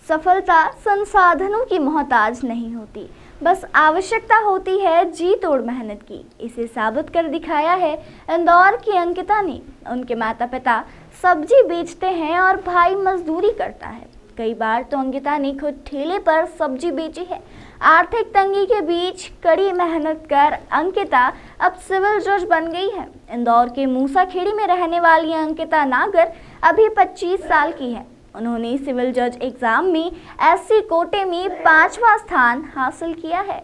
सफलता संसाधनों की मोहताज नहीं होती, बस आवश्यकता होती है जी तोड़ मेहनत की। इसे साबित कर दिखाया है इंदौर की अंकिता ने। उनके माता पिता सब्जी बेचते हैं और भाई मजदूरी करता है। कई बार तो अंकिता ने खुद ठेले पर सब्जी बेची है। आर्थिक तंगी के बीच कड़ी मेहनत कर अंकिता अब सिविल जज बन गई है। इंदौर के मूसाखेड़ी में रहने वाली अंकिता नागर अभी 25 साल की है। उन्होंने सिविल जज एग्जाम में एससी कोटे में 5वां स्थान हासिल किया है।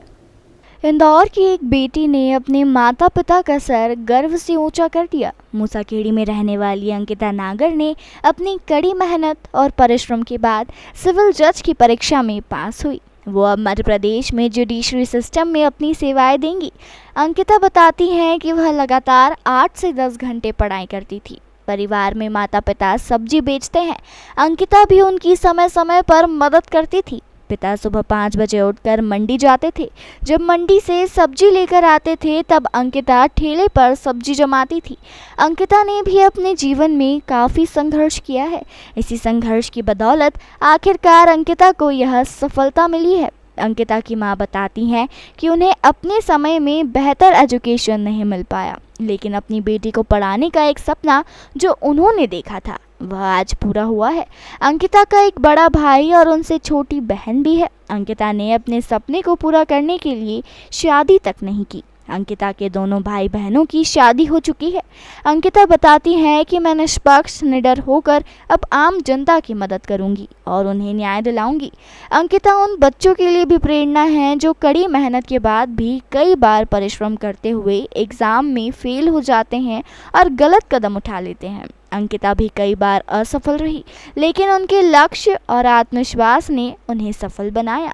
इंदौर की एक बेटी ने अपने माता पिता का सर गर्व से ऊंचा कर दिया। मूसाखेड़ी में रहने वाली अंकिता नागर ने अपनी कड़ी मेहनत और परिश्रम के बाद सिविल जज की परीक्षा में पास हुई। वो अब मध्य प्रदेश में जुडिशरी सिस्टम में अपनी सेवाएं देंगी। अंकिता बताती हैं कि वह लगातार 8 से 10 घंटे पढ़ाई करती थी। परिवार में माता पिता सब्जी बेचते हैं। अंकिता भी उनकी समय समय पर मदद करती थी। पिता सुबह 5 बजे उठकर मंडी जाते थे। जब मंडी से सब्जी लेकर आते थे तब अंकिता ठेले पर सब्जी जमाती थी। अंकिता ने भी अपने जीवन में काफ़ी संघर्ष किया है। इसी संघर्ष की बदौलत आखिरकार अंकिता को यह सफलता मिली है। अंकिता की मां बताती हैं कि उन्हें अपने समय में बेहतर एजुकेशन नहीं मिल पाया, लेकिन अपनी बेटी को पढ़ाने का एक सपना जो उन्होंने देखा था वह आज पूरा हुआ है। अंकिता का एक बड़ा भाई और उनसे छोटी बहन भी है। अंकिता ने अपने सपने को पूरा करने के लिए शादी तक नहीं की। अंकिता के दोनों भाई बहनों की शादी हो चुकी है। अंकिता बताती हैं कि मैं निष्पक्ष निडर होकर अब आम जनता की मदद करूंगी और उन्हें न्याय दिलाऊंगी। अंकिता उन बच्चों के लिए भी प्रेरणा है जो कड़ी मेहनत के बाद भी कई बार परिश्रम करते हुए एग्ज़ाम में फेल हो जाते हैं और गलत कदम उठा लेते हैं। अंकिता भी कई बार असफल रही, लेकिन उनके लक्ष्य और आत्मविश्वास ने उन्हें सफल बनाया।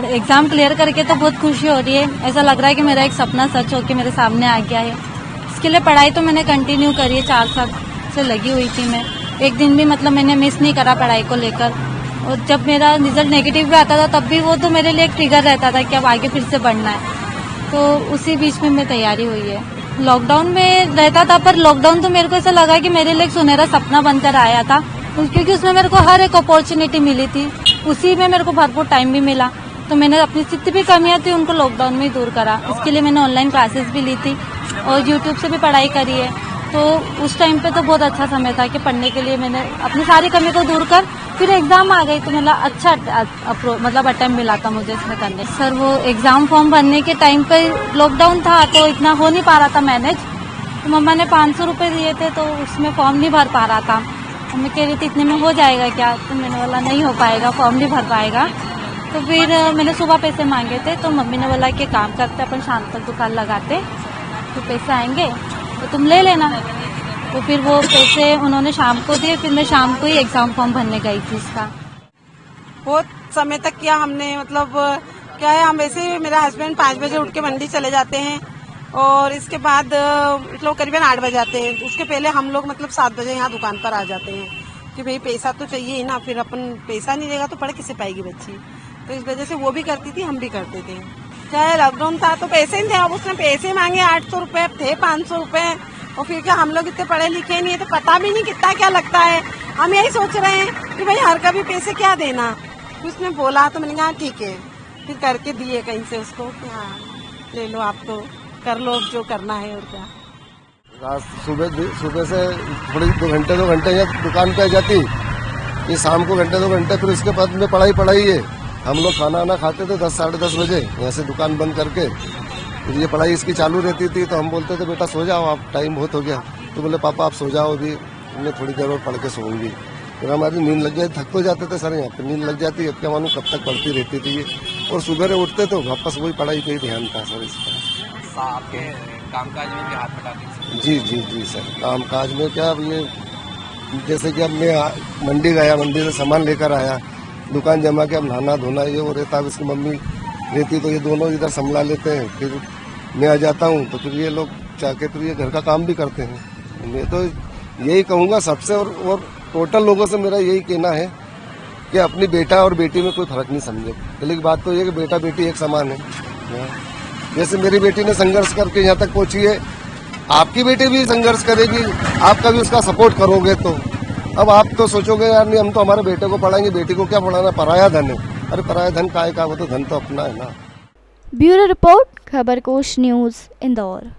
एग्जाम क्लियर करके तो बहुत खुशी हो रही है। ऐसा लग रहा है कि मेरा एक सपना सच होकर मेरे सामने आ गया है। इसके लिए पढ़ाई तो मैंने कंटिन्यू करी है, 4 साल से लगी हुई थी मैं। एक दिन भी मतलब मैंने मिस नहीं करा पढ़ाई को लेकर। और जब मेरा रिजल्ट नेगेटिव भी आता था तब भी वो तो मेरे लिए एक ट्रिगर रहता था कि अब आगे फिर से बढ़ना है। तो उसी बीच में मेरी तैयारी हुई है। लॉकडाउन में रहता था, पर लॉकडाउन तो मेरे को ऐसा लगा कि मेरे लिए एक सुनहरा सपना बनकर आया था, क्योंकि उसमें मेरे को हर एक अपॉर्चुनिटी मिली थी। उसी में मेरे को भरपूर टाइम भी मिला। तो मैंने अपनी जितनी भी कमियां थी उनको लॉकडाउन में ही दूर करा। इसके लिए मैंने ऑनलाइन क्लासेस भी ली थी और यूट्यूब से भी पढ़ाई करी है। तो उस टाइम पे तो बहुत अच्छा समय था कि पढ़ने के लिए मैंने अपनी सारी कमी को दूर कर फिर एग्जाम आ गई तो मतलब अच्छा अटेम्प्ट मिला था मुझे इसमें करने। सर वो एग्जाम फॉर्म भरने के टाइम पे लॉकडाउन था तो इतना हो नहीं पा रहा था मैनेज। तो मम्मा ने 500 रुपये दिए थे तो उसमें फॉर्म नहीं भर पा रहा था। तो मैं कह रही थी इतने में हो जाएगा क्या, तो मैंने बोला नहीं हो पाएगा, फॉर्म नहीं भर पाएगा। तो फिर मैंने सुबह पैसे मांगे थे तो मम्मी ने बोला कि काम करते अपन शाम तक दुकान लगाते तो पैसे आएंगे तो तुम ले लेना। तो फिर वो पैसे उन्होंने शाम को दिए। फिर मैं शाम को ही एग्जाम फॉर्म भरने गई थी इसका। बहुत समय तक किया हमने, मतलब क्या है, हम वैसे मेरा हस्बैंड 5 बजे उठ के मंडी चले जाते हैं और इसके बाद लोग करीबन 8 बजे आते हैं। उसके पहले हम लोग मतलब 7 बजे यहाँ दुकान पर आ जाते हैं कि भाई पैसा तो चाहिए ही ना, फिर अपन पैसा नहीं देगा तो पढ़ किसे पाएगी बच्ची। तो इस वजह से वो भी करती थी, हम भी करते थे। चाहे लॉकडाउन था तो पैसे नहीं थे, अब उसने पैसे मांगे 800 रुपये थे, 500 रुपये। और फिर क्या, हम लोग इतने पढ़े लिखे नहीं है तो पता भी नहीं कितना क्या लगता है। हम यही सोच रहे हैं कि भाई हर कभी पैसे क्या देना। तो उसने बोला तो मैंने कहा ठीक है, फिर करके दिए कहीं से उसको, हाँ ले लो आप तो कर लो जो करना है और क्या। रात सुबह से थोड़ी 2 घंटे यहाँ दुकान पे आ जाती, ये शाम को 1-2 घंटे, फिर उसके बाद में पढ़ाई है। हम लोग खाना वाना खाते थे 10 साढ़े 10 बजे, यहाँ से दुकान बंद करके फिर ये पढ़ाई इसकी चालू रहती थी। तो हम बोलते थे बेटा सो जाओ, आप टाइम बहुत हो गया। तो बोले पापा आप सो जाओ, अभी मैं थोड़ी देर और पढ़ के सोऊंगी। फिर हमारी नींद लग जाती, थक तो जाते थे सर, यहाँ पर नींद लग जाती है, क्या मालूम कब तक पढ़ती रहती थी ये। और सुबह उठते तो वापस वही पढ़ाई पे ही ध्यान था सर इसका। आपके कामकाज में क्या हाथ बटाते? जी सर, कामकाज में क्या, अब ये जैसे कि अब मैं मंडी गया, मंडी से सामान लेकर आया, दुकान जमा के अब नहाना धोना ये हो रहता है। उसकी मम्मी रहती तो ये दोनों इधर संभला लेते हैं, फिर मैं आ जाता हूँ तो फिर ये लोग चाहके फिर ये घर का काम भी करते हैं। मैं तो यही कहूँगा सबसे, और टोटल लोगों से मेरा यही कहना है कि अपनी बेटा और बेटी में कोई फर्क नहीं समझे। पहली बात तो ये कि बेटा बेटी एक समान है। जैसे मेरी बेटी ने संघर्ष करके यहाँ तक पहुँची है, आपकी बेटी भी संघर्ष करेगी, आप कभी उसका सपोर्ट करोगे तो अब आप तो सोचोगे यार नहीं हम तो हमारे बेटे को पढ़ाएंगे, बेटी को क्या पढ़ाना, पराया धन है। अरे पराया धन काय का, वो तो धन तो अपना है ना। Bureau report, Khabarkosh news, Indore.